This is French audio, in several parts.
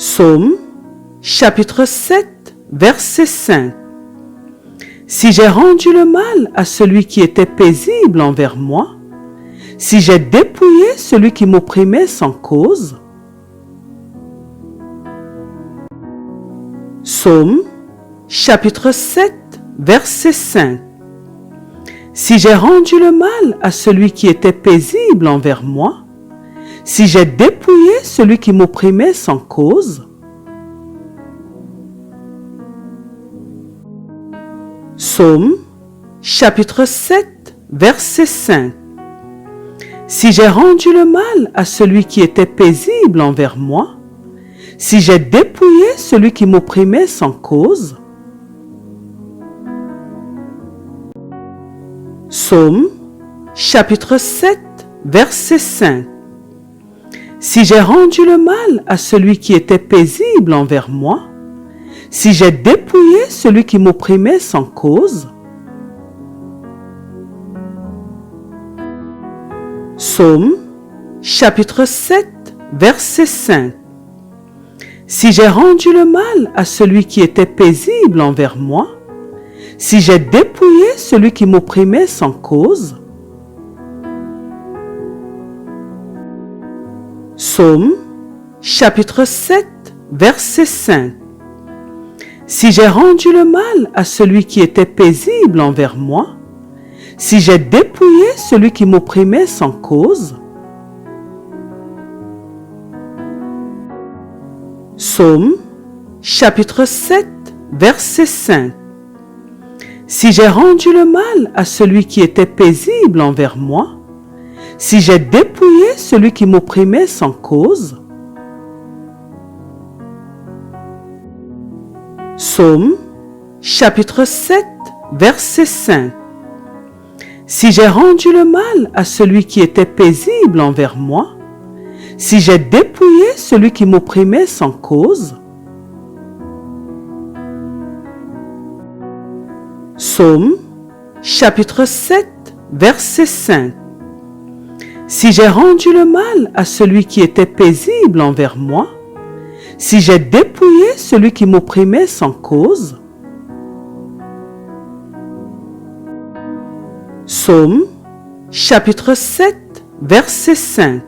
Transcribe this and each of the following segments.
Psaume, chapitre 7, verset 5. Si j'ai rendu le mal à celui qui était paisible envers moi, si j'ai dépouillé celui qui m'opprimait sans cause. Psaume, chapitre 7, verset 5. Si j'ai rendu le mal à celui qui était paisible envers moi, si j'ai dépouillé celui qui m'opprimait sans cause. Psaume, chapitre 7, verset 5. Si j'ai rendu le mal à celui qui était paisible envers moi, si j'ai dépouillé celui qui m'opprimait sans cause. Psaume, chapitre 7, verset 5. Si j'ai rendu le mal à celui qui était paisible envers moi, si j'ai dépouillé celui qui m'opprimait sans cause. Psaume, chapitre 7, verset 5. Si j'ai rendu le mal à celui qui était paisible envers moi, si j'ai dépouillé celui qui m'opprimait sans cause. Psaume, chapitre 7, verset 5. Si j'ai rendu le mal à celui qui était paisible envers moi, si j'ai dépouillé celui qui m'opprimait sans cause. Psaume, chapitre 7, verset 5. Si j'ai rendu le mal à celui qui était paisible envers moi, si j'ai dépouillé celui qui m'opprimait sans cause. Psaume, chapitre 7, verset 5. Si j'ai rendu le mal à celui qui était paisible envers moi, si j'ai dépouillé celui qui m'opprimait sans cause. Psaume, chapitre 7, verset 5. Si j'ai rendu le mal à celui qui était paisible envers moi, si j'ai dépouillé celui qui m'opprimait sans cause. Psaume, chapitre 7, verset 5.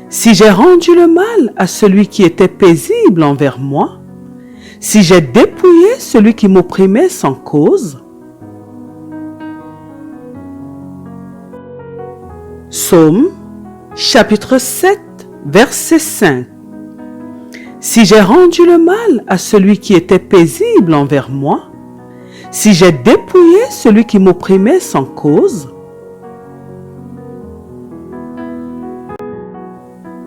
Si j'ai rendu le mal à celui qui était paisible envers moi, si j'ai dépouillé celui qui m'opprimait sans cause. Psaume, chapitre 7, verset 5. Si j'ai rendu le mal à celui qui était paisible envers moi, si j'ai dépouillé celui qui m'opprimait sans cause.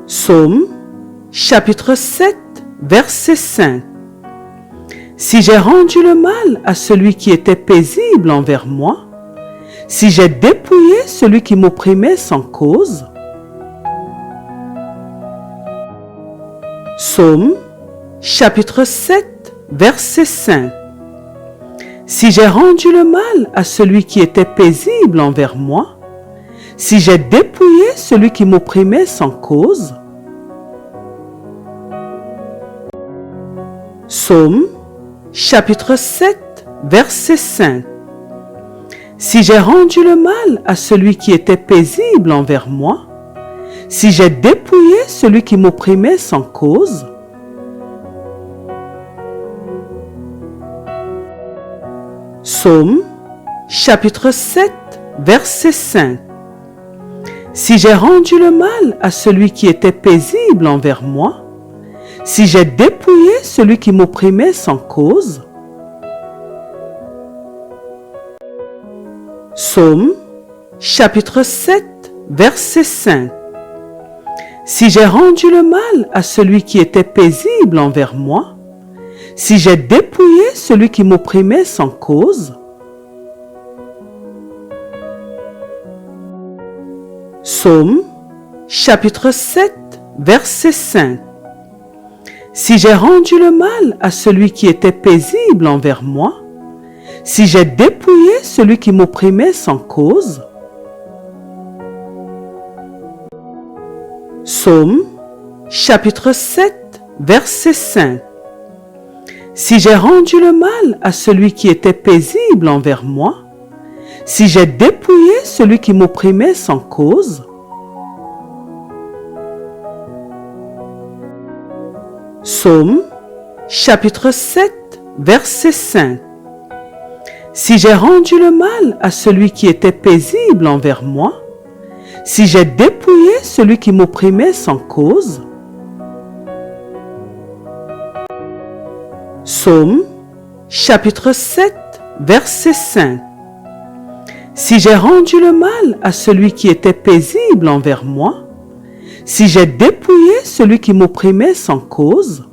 Psaume, chapitre 7, verset 5. Si j'ai rendu le mal à celui qui était paisible envers moi, si j'ai dépouillé celui qui m'opprimait sans cause. Psaume, chapitre 7, verset 5. Si j'ai rendu le mal à celui qui était paisible envers moi, si j'ai dépouillé celui qui m'opprimait sans cause. Psaume, chapitre 7, verset 5. Si j'ai rendu le mal à celui qui était paisible envers moi, si j'ai dépouillé celui qui m'opprimait sans cause. Psaume, chapitre 7, verset 5. Si j'ai rendu le mal à celui qui était paisible envers moi, si j'ai dépouillé celui qui m'opprimait sans cause. Psaume, chapitre 7, verset 5. Si j'ai rendu le mal à celui qui était paisible envers moi, si j'ai dépouillé celui qui m'opprimait sans cause. Psaume, chapitre 7, verset 5. Si j'ai rendu le mal à celui qui était paisible envers moi, si j'ai dépouillé celui qui m'opprimait sans cause. Psaume, chapitre 7, verset 5. Si j'ai rendu le mal à celui qui était paisible envers moi, si j'ai dépouillé celui qui m'opprimait sans cause, Psaume, chapitre 7, verset 5. Si j'ai rendu le mal à celui qui était paisible envers moi, si j'ai dépouillé celui qui m'opprimait sans cause, Psaume, chapitre 7, verset 5. Si j'ai rendu le mal à celui qui était paisible envers moi, si j'ai dépouillé celui qui m'opprimait sans cause,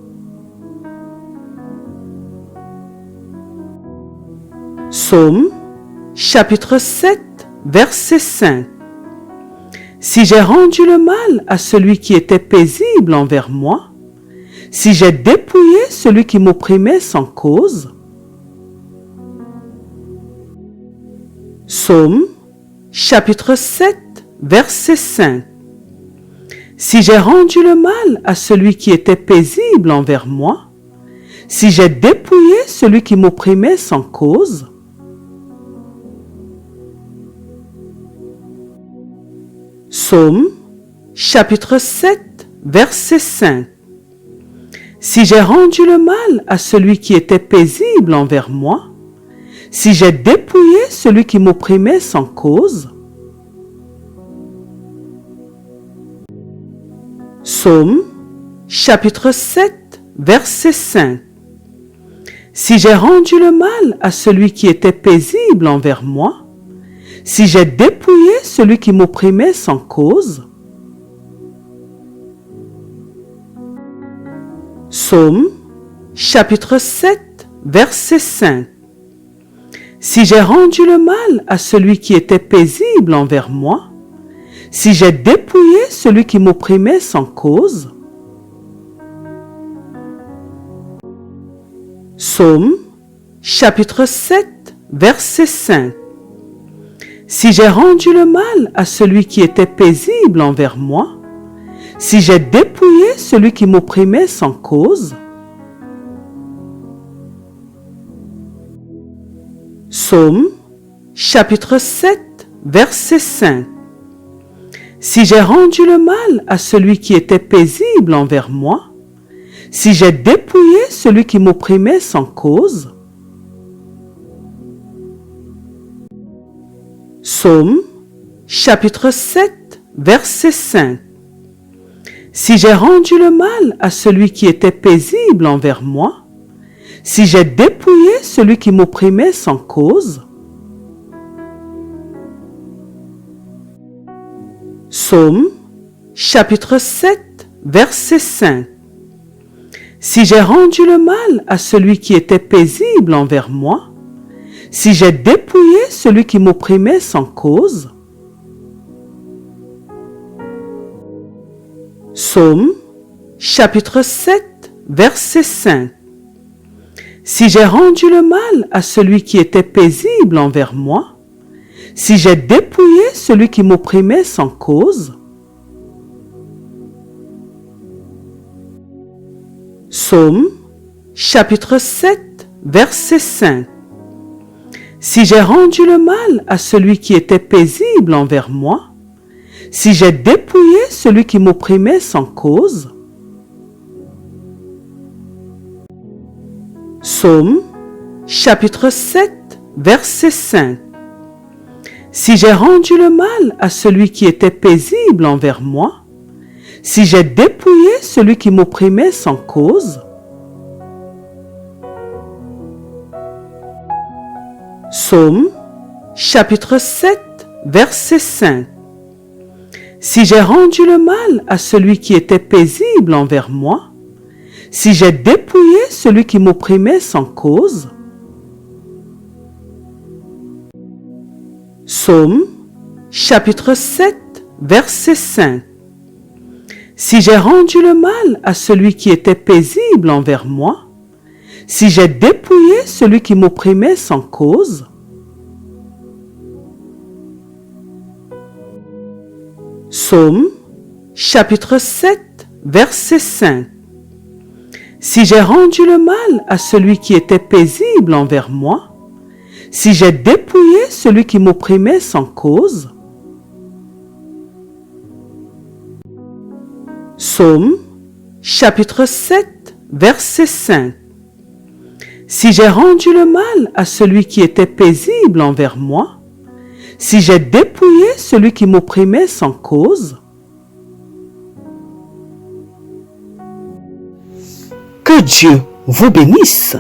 Psaume, chapitre 7, verset 5. Si j'ai rendu le mal à celui qui était paisible envers moi, si j'ai dépouillé celui qui m'opprimait sans cause, Psaume, chapitre 7, verset 5. Si j'ai rendu le mal à celui qui était paisible envers moi, si j'ai dépouillé celui qui m'opprimait sans cause, Psaume, chapitre 7, verset 5. Si j'ai rendu le mal à celui qui était paisible envers moi, si j'ai dépouillé celui qui m'opprimait sans cause, Psaume, chapitre 7, verset 5. Si j'ai rendu le mal à celui qui était paisible envers moi, si j'ai dépouillé celui qui m'opprimait sans cause, Psaume, chapitre 7, verset 5. Si j'ai rendu le mal à celui qui était paisible envers moi, si j'ai dépouillé celui qui m'opprimait sans cause, Psaume, chapitre 7, verset 5. Si j'ai rendu le mal à celui qui était paisible envers moi, si j'ai dépouillé celui qui m'opprimait sans cause, Psaume, chapitre 7, verset 5. Si j'ai rendu le mal à celui qui était paisible envers moi, si j'ai dépouillé celui qui m'opprimait sans cause, Psaume, chapitre 7, verset 5. Si j'ai rendu le mal à celui qui était paisible envers moi, si j'ai dépouillé celui qui m'opprimait sans cause, Psaume, chapitre 7, verset 5. Si j'ai rendu le mal à celui qui était paisible envers moi, si j'ai dépouillé celui qui m'opprimait sans cause, Psaume, chapitre 7, verset 5. Si j'ai rendu le mal à celui qui était paisible envers moi, si j'ai dépouillé celui qui m'opprimait sans cause, Psaume, chapitre 7, verset 5. Si j'ai rendu le mal à celui qui était paisible envers moi, si j'ai dépouillé celui qui m'opprimait sans cause, Psaume, chapitre 7, verset 5. Si j'ai rendu le mal à celui qui était paisible envers moi, si j'ai dépouillé celui qui m'opprimait sans cause, Psaume, chapitre 7, verset 5. Si j'ai rendu le mal à celui qui était paisible envers moi, si j'ai dépouillé celui qui m'opprimait sans cause, Psaume, chapitre 7, verset 5. Si j'ai rendu le mal à celui qui était paisible envers moi, si j'ai dépouillé celui qui m'opprimait sans cause, Psaume, chapitre 7, verset 5. si j'ai rendu le mal à celui qui était paisible envers moi, si j'ai dépouillé celui qui m'opprimait sans cause. Psaume, chapitre 7, verset 5. Si j'ai rendu le mal à celui qui était paisible envers moi, si j'ai dépouillé celui qui m'opprimait sans cause. Que Dieu vous bénisse.